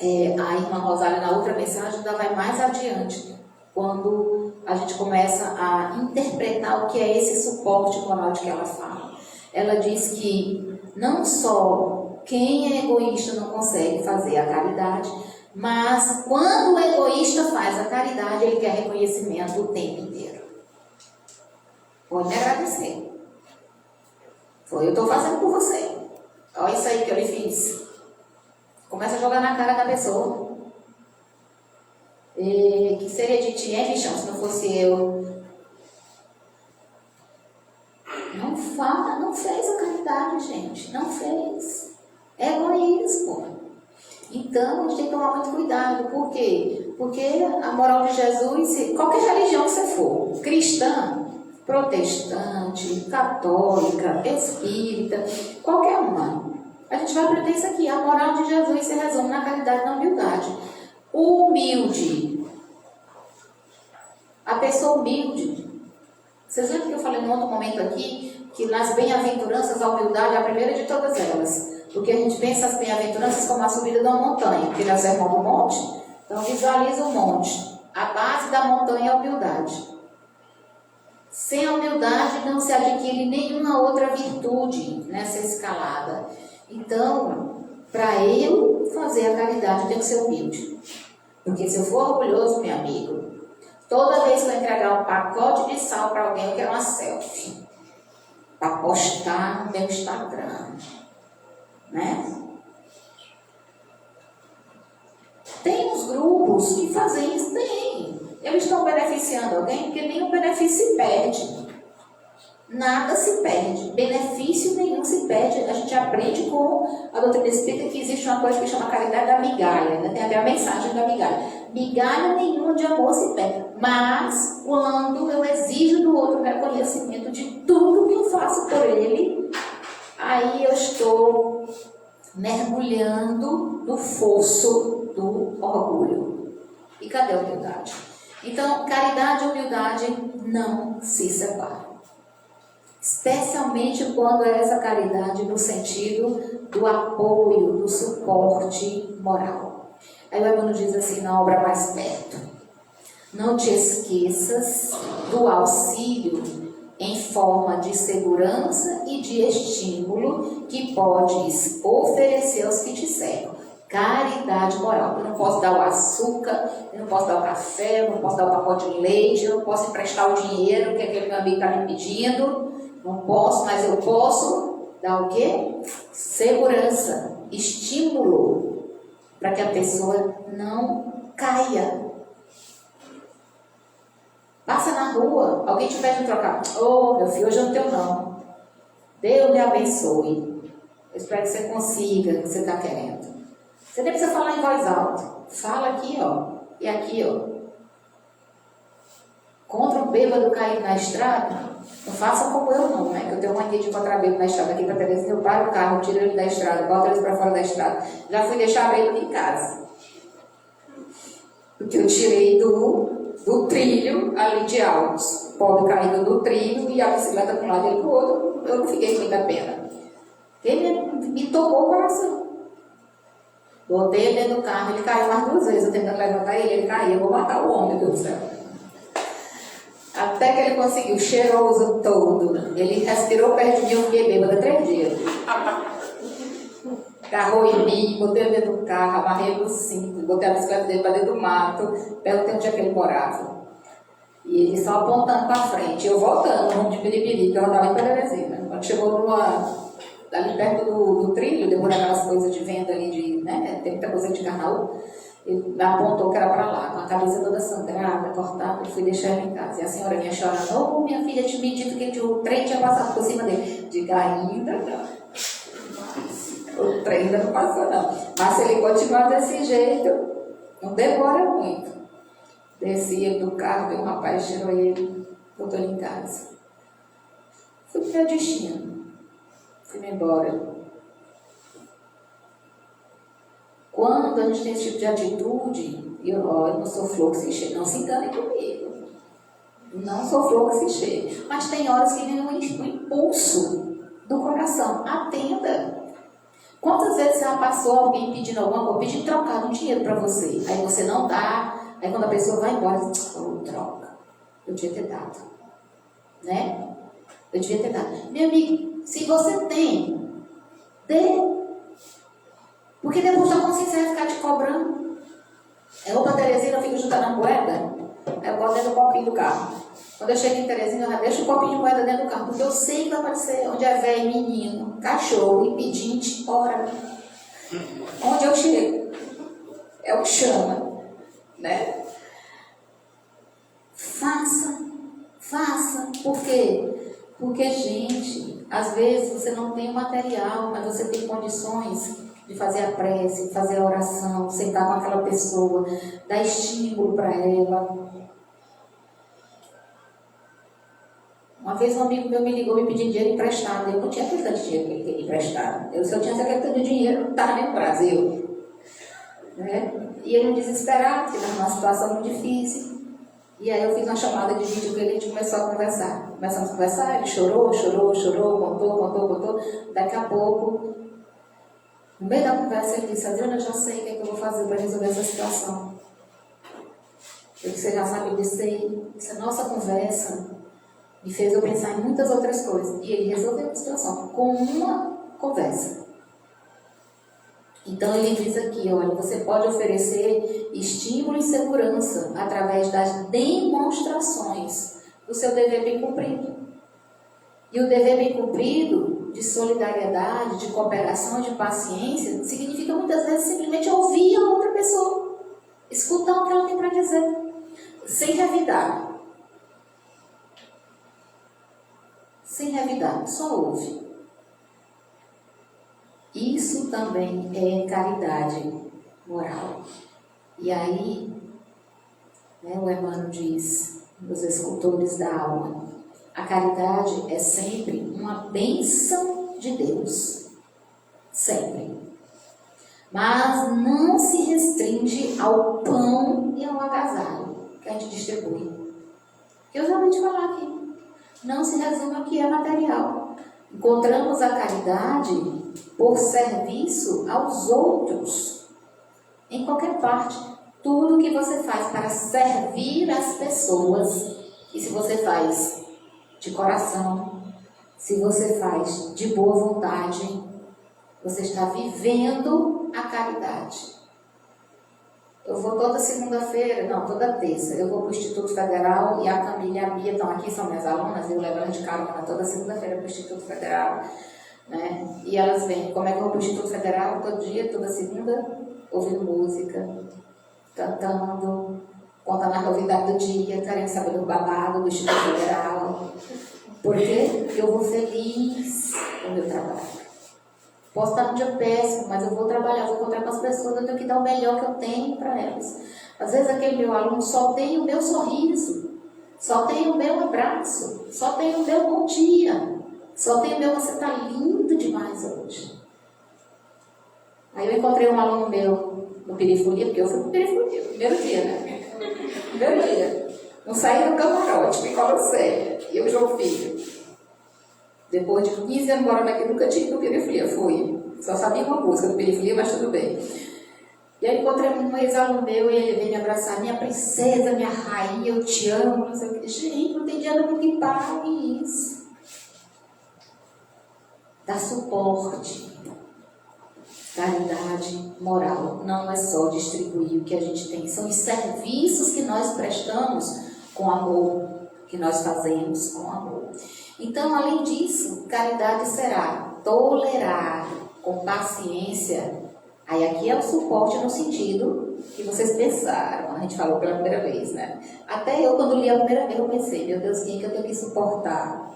a irmã Rosália, na outra mensagem, ainda vai mais adiante, quando a gente começa a interpretar o que é esse suporte moral de que ela fala. Ela diz que não só quem é egoísta não consegue fazer a caridade, mas quando o egoísta faz a caridade, ele quer reconhecimento o tempo inteiro. Pode me agradecer. Foi, eu estou fazendo por você. Olha isso aí que eu lhe fiz. Começa a jogar na cara da pessoa. Que seria de ti, hein, bichão, se não fosse eu? Não fala, não fez a caridade, gente. Não fez. É egoísmo. Então, a gente tem que tomar muito cuidado. Por quê? Porque a moral de Jesus, qualquer religião que você for, cristã, protestante, católica, espírita, qualquer uma, a gente vai aprender isso aqui. A moral de Jesus se resume na caridade e na humildade. O humilde, a pessoa humilde. Vocês lembram que eu falei em outro momento aqui, que nas bem-aventuranças a humildade é a primeira de todas elas? Porque a gente pensa as bem-aventuranças como a subida de uma montanha, porque nós é o sermão do monte, então visualiza o monte. A base da montanha é a humildade. Sem a humildade não se adquire nenhuma outra virtude nessa escalada. Então, para eu fazer a caridade, eu tenho que ser humilde. Porque se eu for orgulhoso, meu amigo, toda vez que eu entregar um pacote de sal para alguém, eu quero uma selfie. Para postar no meu Instagram. Né? Tem uns grupos que fazem isso, tem. Eles estão beneficiando alguém porque nenhum benefício se perde. Nada se perde. Benefício nenhum se perde. A gente aprende com a doutrina espírita que existe uma coisa que chama caridade da migalha. Né? Tem até a mensagem da migalha. Migalha nenhuma de amor se perde. Mas quando eu exijo do outro reconhecimento de tudo que eu faço por ele, aí eu estou mergulhando no fosso do orgulho. E cadê a humildade? Então, caridade e humildade não se separam. Especialmente quando é essa caridade no sentido do apoio, do suporte moral. Aí o Emmanuel diz assim na obra Mais Perto: não te esqueças do auxílio em forma de segurança e de estímulo que podes oferecer aos que te cercam. Caridade moral. Eu não posso dar o açúcar, eu não posso dar o café, eu não posso dar o pacote de leite, eu não posso emprestar o dinheiro que aquele meu amigo está me pedindo. Não posso, mas eu posso dar o quê? Segurança, estímulo, para que a pessoa não caia. Passa na rua, alguém te pede um trocar. Ô, meu filho, hoje eu não tenho não. Deus lhe abençoe. Eu espero que você consiga o que você está querendo. Você nem precisa falar em voz alta. Fala aqui, ó. E aqui, ó. Contra o bêbado cair na estrada, não façam como eu não, né? Que eu tenho uma mania de encontrar bêbado na estrada aqui para Tereza. Eu paro o carro, tiro ele da estrada, boto eles para fora da estrada. Já fui deixar bêbado em casa. Porque eu tirei do trilho ali de Altos. Pobre caído do trilho e a bicicleta para um lado e para o outro. Eu não fiquei com muita pena. Ele me tocou o coração. Botei ele dentro do carro, ele caiu mais 2 vezes. Eu tentando levantar ele caiu. Eu vou matar o homem, meu Deus do céu. Até que ele conseguiu, cheiroso todo. Ele respirou perto de mim, eu fiquei bêbada 3 dias. Agarrou em mim, botei ele dentro do carro, amarrei no cinto, botei a bicicleta dele para dentro do mato, perguntei onde é que ele morava. E ele só apontando para frente, eu voltando, no rumo de Piripiri, que eu andava em Teresina. Quando chegou ali perto do trilho, demorou aquelas coisas de venda ali, tem muita coisa de carnaval. Ele apontou que era para lá, com a cabeça toda sangrada, cortada, eu fui deixar ele em casa. E a senhora vinha chorando: ô, minha filha, tinha me dito que o trem tinha passado por cima dele. Diga, ainda não. O trem ainda não passou, não. Mas se ele continuar desse jeito, não demora muito. Desci ele do carro, veio um rapaz, tirou ele, botou ele em casa. Fui pro meu destino. Fui embora. Quando a gente tem esse tipo de atitude, eu não sou flor que se cheia, não se enganem comigo. Não sou flor que se cheia. Mas tem horas que vem um impulso do coração. Atenda. Quantas vezes já passou alguém pedindo alguma coisa, pedindo trocar um dinheiro para você? Aí você não dá, aí quando a pessoa vai embora, você diz: oh, troca. Eu devia ter dado. Né? Eu devia ter dado. Meu amigo, se você tem, dê. Porque depois a consciência vai ficar te cobrando. Opa, Teresina, eu fico juntando a moeda. Aí eu boto dentro do copinho do carro. Quando eu chego em Teresina, eu já deixo o copinho de moeda dentro do carro. Porque eu sei que vai aparecer onde é velho, menino, cachorro e pedinte, ora. Onde eu chego. É o que chama. Né? Faça. Por quê? Porque, gente, às vezes você não tem o material, mas você tem condições de fazer a prece, fazer a oração, sentar com aquela pessoa, dar estímulo para ela. Uma vez um amigo meu me ligou me pedindo dinheiro emprestado. Eu não tinha aquele tanto de dinheiro que ele queria emprestado. Se eu tinha aquele tanto de dinheiro, não estava nem no Brasil. Né? E ele desesperado, porque estava numa situação muito difícil. E aí eu fiz uma chamada de vídeo com ele e a gente começou a conversar. Começamos a conversar, ele chorou, contou. Daqui a pouco, no meio da conversa, ele disse: Adriana, eu já sei o que é que eu vou fazer para resolver essa situação. Eu disse: você já sabe disso aí? Essa nossa conversa me fez eu pensar em muitas outras coisas. E ele resolveu a situação com uma conversa. Então ele diz aqui, olha, você pode oferecer estímulo e segurança através das demonstrações do seu dever bem cumprido. E o dever bem cumprido, de solidariedade, de cooperação, de paciência, significa muitas vezes simplesmente ouvir a outra pessoa, escutar o que ela tem para dizer, sem revidar. Sem revidar, só ouve. Isso também é caridade moral. E aí, né, o Emmanuel diz, os escultores da alma, a caridade é sempre uma bênção de Deus. Sempre. Mas não se restringe ao pão e ao agasalho que a gente distribui. Eu já ouvi te falar aqui. Não se resume aqui a material. Encontramos a caridade por serviço aos outros, em qualquer parte. Tudo que você faz para servir as pessoas, e se você faz de coração, se você faz de boa vontade, você está vivendo a caridade. Eu vou toda segunda-feira, não, toda terça, eu vou para o Instituto Federal e a Camila e a Bia estão aqui, são minhas alunas, eu levo elas de carona toda segunda-feira para o Instituto Federal, né? E elas vêm, como é que eu vou para o Instituto Federal? Todo dia, toda segunda, ouvindo música, cantando, contando a novidade do dia, querendo saber do babado do Instituto Federal. Porque eu vou feliz no meu trabalho. Posso estar num dia péssimo, mas eu vou trabalhar, vou encontrar com as pessoas, eu tenho que dar o melhor que eu tenho para elas. Às vezes aquele meu aluno só tem o meu sorriso, só tem o meu abraço, só tem o meu bom dia, só tem o meu você está lindo demais hoje. Aí eu encontrei um aluno meu no Perifolia, porque eu fui no Perifolia, primeiro dia, né? Primeiro dia. Não saí do camarote, me colocei, e o João Filho. Depois de 15 anos morando aqui, nunca tinha ido no Perifolia, fui. Só sabia uma música do Perifolia, mas tudo bem. E aí encontrei um ex-aluno meu e ele veio me abraçar, minha princesa, minha rainha, eu te amo, não sei o que. Gente, não tem dia no que pague isso. Dá suporte. Caridade moral não é só distribuir o que a gente tem, são os serviços que nós prestamos com amor, que nós fazemos com amor. Então, além disso, caridade será tolerar com paciência. Aí aqui é o suporte no sentido que vocês pensaram, a gente falou pela primeira vez, né? Até eu, quando li a primeira vez, eu pensei, meu Deus, quem que eu tenho que suportar?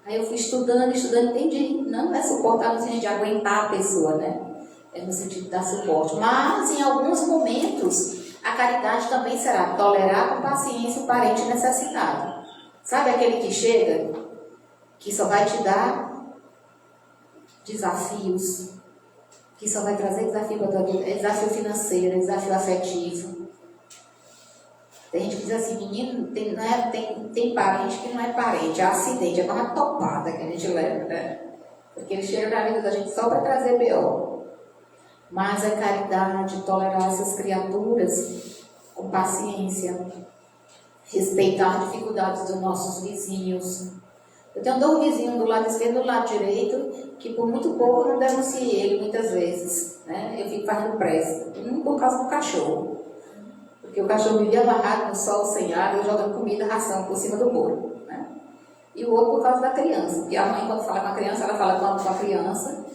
Aí eu fui estudando, entendi. Não é suportar no sentido de aguentar a pessoa, né? É no sentido de dar suporte. Mas, em alguns momentos, a caridade também será tolerar com paciência o parente necessitado. Sabe aquele que chega, que só vai te dar desafios, que só vai trazer desafio para a tua vida? É desafio financeiro, é desafio afetivo. Tem gente que diz assim, menino, tem parente que não é parente, é acidente, é uma topada que a gente leva, né? Porque ele chega na vida da gente só para trazer B.O. Mas é caridade, tolerar essas criaturas com paciência, respeitar as dificuldades dos nossos vizinhos. Eu tenho 2 vizinhos do lado esquerdo e do lado direito, que por muito pouco eu não denunciei ele muitas vezes, né? Eu fico fazendo pressa, um por causa do cachorro. Porque o cachorro vivia amarrado no sol, sem água, jogando comida, ração por cima do muro, né? E o outro por causa da criança. Porque a mãe, quando fala com a criança, ela fala com a criança,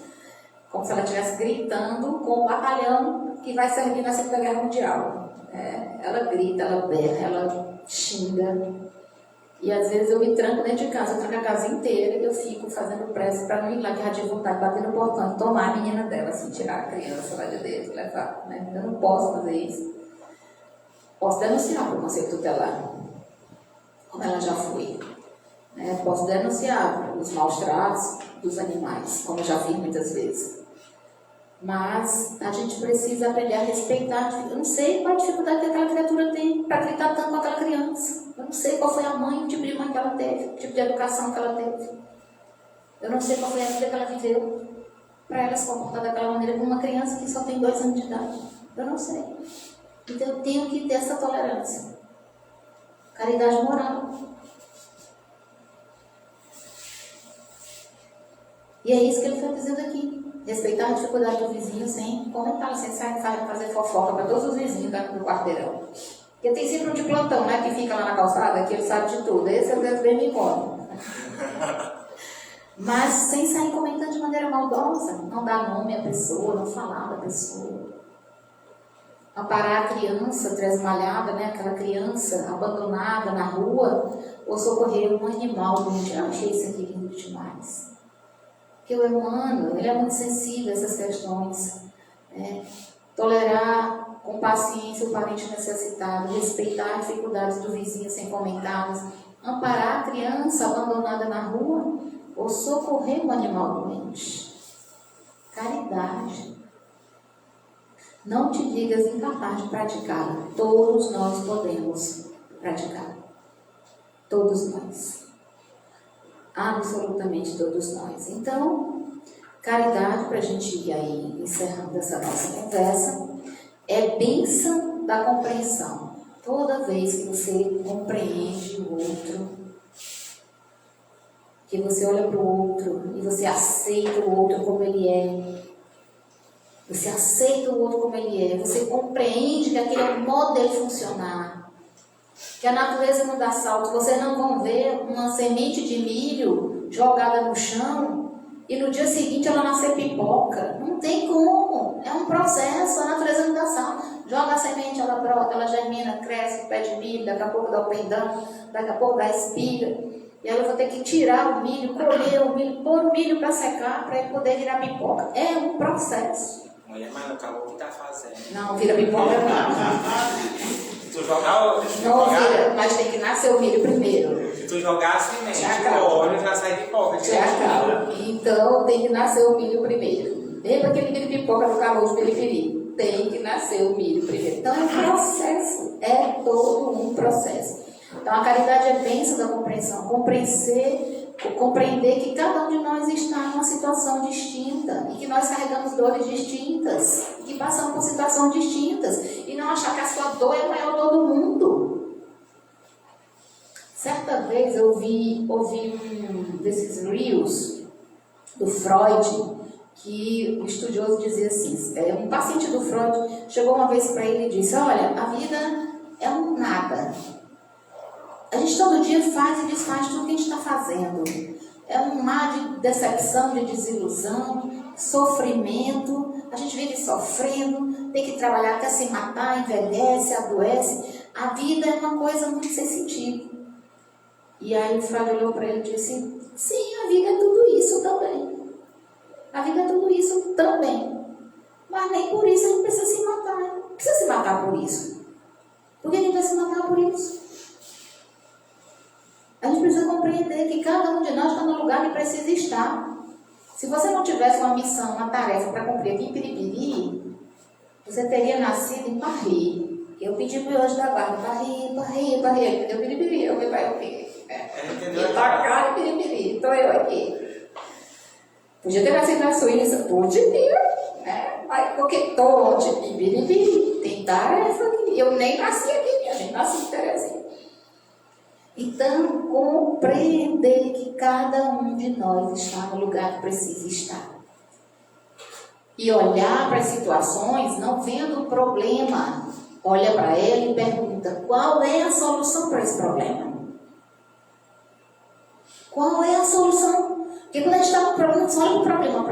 como se ela estivesse gritando com o batalhão que vai servir na Segunda Guerra Mundial. Ela grita, ela berra, ela xinga. E às vezes eu me tranco dentro de casa, eu tranco a casa inteira e eu fico fazendo pressa para não ir lá, que já tive vontade de bater no portão, tomar a menina dela, assim, tirar a criança lá de dentro, levar, né? Eu não posso fazer isso. Posso denunciar para o Conselho Tutelar, como ela já foi. Né? Posso denunciar os maus tratos dos animais, como eu já fiz muitas vezes. Mas a gente precisa aprender a respeitar. Eu não sei qual a dificuldade que aquela criatura tem para gritar tanto com aquela criança. Eu não sei qual foi a mãe, o tipo de mãe que ela teve, o tipo de educação que ela teve. Eu não sei qual foi a vida que ela viveu para ela se comportar daquela maneira com uma criança que só tem 2 anos de idade. Eu não sei. Então eu tenho que ter essa tolerância. Caridade moral. E é isso que ele está dizendo aqui. Respeitar a dificuldade do vizinho sem comentar, sem fazer fofoca para todos os vizinhos do quarteirão. Porque tem sempre um de plantão, né, que fica lá na calçada, que ele sabe de tudo. Esse às vezes vem me come. Mas sem sair comentando de maneira maldosa. Não dar nome à pessoa, não falar da pessoa. Amparar a criança tresmalhada, né, aquela criança abandonada na rua, ou socorrer um animal doente. Eu achei isso aqui lindo demais. Porque o humano, ele é muito sensível a essas questões. Né? Tolerar com paciência o parente necessitado, respeitar as dificuldades do vizinho sem comentários, amparar a criança abandonada na rua ou socorrer um animal doente. Caridade. Não te digas incapaz de praticá-la. Todos nós podemos praticar. Todos nós. Absolutamente todos nós. Então, caridade, para a gente ir aí encerrando essa nossa conversa, é bênção da compreensão. Toda vez que você compreende o outro, que você olha para o outro e você aceita o outro como ele é, você aceita o outro como ele é, você compreende que aquele é o modo dele funcionar, que a natureza não dá salto. Vocês não vão ver uma semente de milho jogada no chão e no dia seguinte ela nascer pipoca. Não tem como. É um processo, a natureza não dá salto. Joga a semente, ela brota, ela germina, cresce, pé de milho, daqui a pouco dá o pendão, daqui a pouco dá a espiga. E aí eu vou ter que tirar o milho, colher o milho, pôr o milho para secar, para ele poder virar pipoca. É um processo. Mulher, mas não acabou o que tá fazendo. Não, vira pipoca não. Se tu jogar Não vira, mas tem que nascer o milho primeiro. Se tu jogar a semente, o óleo já sai pipoca. Então tem que nascer o milho primeiro. Lembra aquele milho pipoca do calor de periferi? Tem que nascer o milho primeiro. Então é um processo, é todo um processo. Então a caridade é bênção da compreensão. Compreender que cada um de nós está em uma situação distinta e que nós carregamos dores distintas e que passamos por situações distintas e não achar que a sua dor é a maior dor do mundo. Certa vez eu ouvi um desses reels do Freud, que o estudioso dizia assim, um paciente do Freud chegou uma vez para ele e disse: olha, a vida é um nada. A gente todo dia faz e desfaz tudo que a gente está fazendo. É um mar de decepção, de desilusão, sofrimento. A gente vive sofrendo, tem que trabalhar até se matar, envelhece, adoece. A vida é uma coisa muito sem sentido. E aí o Freud olhou para ele e disse: sim, a vida é tudo isso também. A vida é tudo isso também. Mas nem por isso a gente precisa se matar. Não precisa se matar por isso. Por que a gente vai se matar por isso? A gente precisa compreender que cada um de nós está no lugar que precisa estar. Se você não tivesse uma missão, uma tarefa para cumprir aqui em Piripiri, você teria nascido em Parri. Eu pedi para o anjo da guarda: Parri. Entendeu? Piripiri, eu falei: vai o quê? Ele está cá em Piripiri, estou eu aqui. Podia ter nascido na Suíça? Podia ter, né? Mas porque estou em Piripiri, tem tarefa aqui. Eu nem nasci aqui, minha gente, nasci em Terezinha. Então, compreender que cada um de nós está no lugar que precisa estar. E olhar para as situações não vendo o problema. Olha para ela e pergunta: qual é a solução para esse problema? Qual é a solução? Porque quando a gente está no problema, só olha o problema.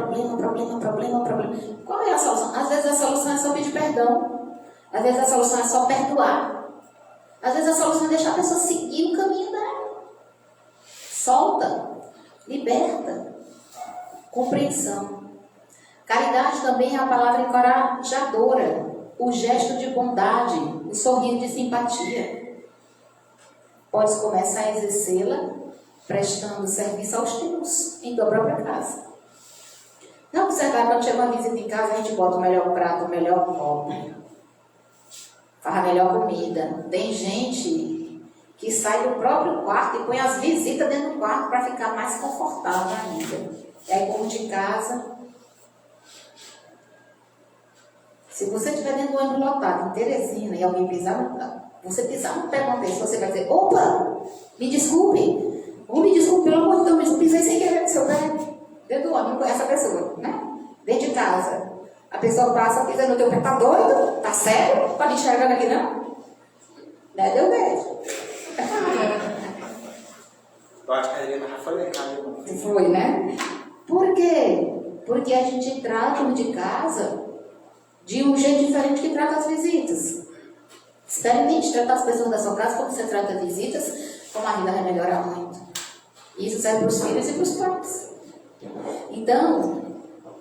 Qual é a solução? Às vezes a solução é só pedir perdão. Às vezes a solução é só perdoar. Às vezes a solução é deixar a pessoa seguir o caminho dela. solta, liberta, compreensão. Caridade também é a palavra encorajadora, o gesto de bondade, o sorriso de simpatia. Podes começar a exercê-la prestando serviço aos teus em tua própria casa. Não observar quando chega uma visita em casa, a gente bota o melhor prato, o melhor copo, faz a melhor comida. Tem gente que sai do próprio quarto e põe as visitas dentro do quarto para ficar mais confortável ainda. E aí, como de casa, se você estiver dentro do ônibus lotado, em Teresina, e alguém você pisar no pé de uma pessoa, você vai dizer, opa, me desculpe, ou me desculpe, pelo amor de Deus, mas pisei sem querer no seu pé. Dentro do ônibus, essa pessoa, né? Dentro de casa. A pessoa passa, pisa no teu pé, tá doido? Tá sério? Tá me enxergando aqui, não? Né? Deu beijo. Eu acho que a Helena já foi legal. Foi, né? Por quê? Porque a gente trata o de casa de um jeito diferente que trata as visitas. Experimente tratar as pessoas da sua casa como você trata visitas, como a vida vai melhorar muito. Isso serve para os filhos e para os pais. Então,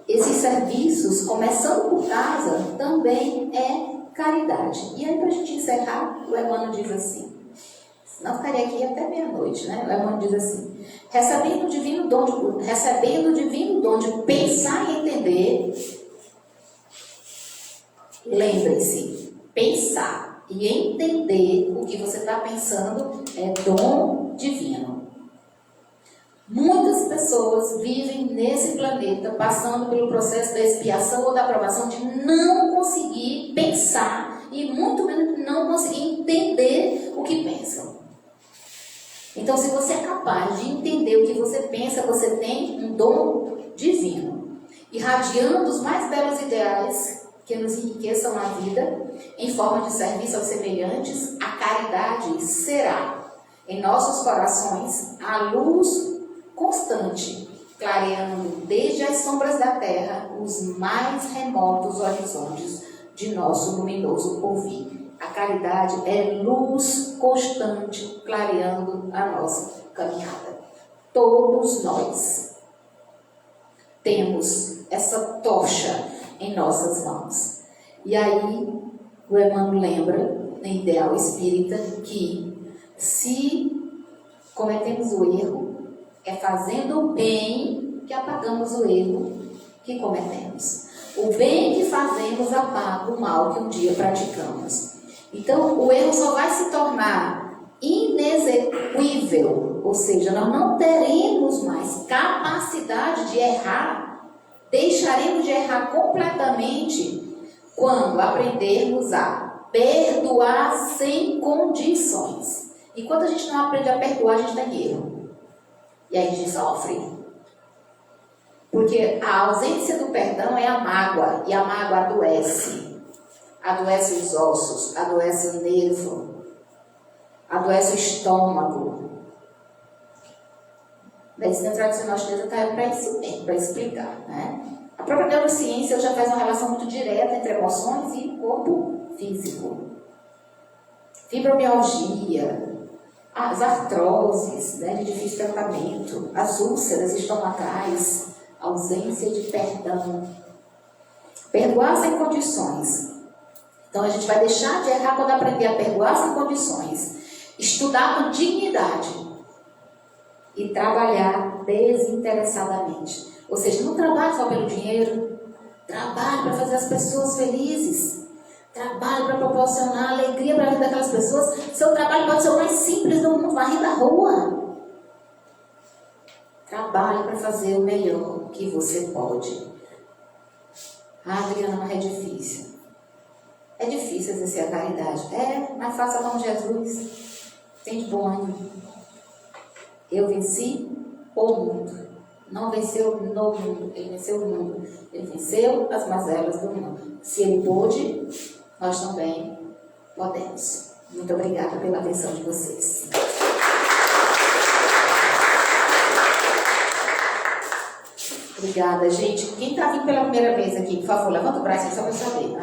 esses serviços, começando por casa, também é caridade. E aí, para a gente encerrar, o Emmanuel diz assim, não ficaria aqui até meia-noite, né? O Emmanuel diz assim, recebendo o divino dom de pensar e entender, lembre-se, pensar e entender o que você está pensando é dom divino. Muitas pessoas vivem nesse planeta passando pelo processo da expiação ou da aprovação de não conseguir pensar e muito menos não conseguir entender o que pensam. Então, se você é capaz de entender o que você pensa, você tem um dom divino, irradiando os mais belos ideais que nos enriqueçam a vida em forma de serviço aos semelhantes. A caridade será em nossos corações a luz constante, clareando desde as sombras da terra os mais remotos horizontes de nosso luminoso porvir. A caridade é luz constante, clareando a nossa caminhada. Todos nós temos essa tocha em nossas mãos. E aí, o Emmanuel lembra, no ideal espírita, que se cometemos o erro, é fazendo o bem que apagamos o erro que cometemos. O bem que fazemos apaga o mal que um dia praticamos. Então, o erro só vai se tornar inexequível, ou seja, nós não teremos mais capacidade de errar, deixaremos de errar completamente quando aprendermos a perdoar sem condições. Enquanto a gente não aprende a perdoar, a gente está em erro. E aí a gente sofre. Porque a ausência do perdão é a mágoa. E a mágoa adoece. Adoece os ossos, adoece o nervo, adoece o estômago. A medicina tradicional chinesa está para isso mesmo, para explicar, né? A própria neurociência já faz uma relação muito direta entre emoções e corpo físico. Fibromialgia, as artroses, né, de difícil tratamento, as úlceras estomacais, ausência de perdão. Perdoar sem condições. Então a gente vai deixar de errar quando aprender a perdoar sem condições. Estudar com dignidade. E trabalhar desinteressadamente. Ou seja, não trabalhe só pelo dinheiro. Trabalhe para fazer as pessoas felizes. Trabalhe para proporcionar alegria para a vida daquelas pessoas. Seu trabalho pode ser o mais simples do mundo, varrer da rua. Trabalhe para fazer o melhor que você pode. Ah, Adriana, mas é difícil. É difícil exercer a caridade. É, mas faça como Jesus. Tem de bom ânimo. Eu venci o mundo. Não venceu no mundo, ele venceu o mundo. Ele venceu as mazelas do mundo. Se ele pôde, nós também podemos. Muito obrigada pela atenção de vocês. Obrigada, gente. Quem está vindo pela primeira vez aqui, por favor, levanta o braço só para eu saber.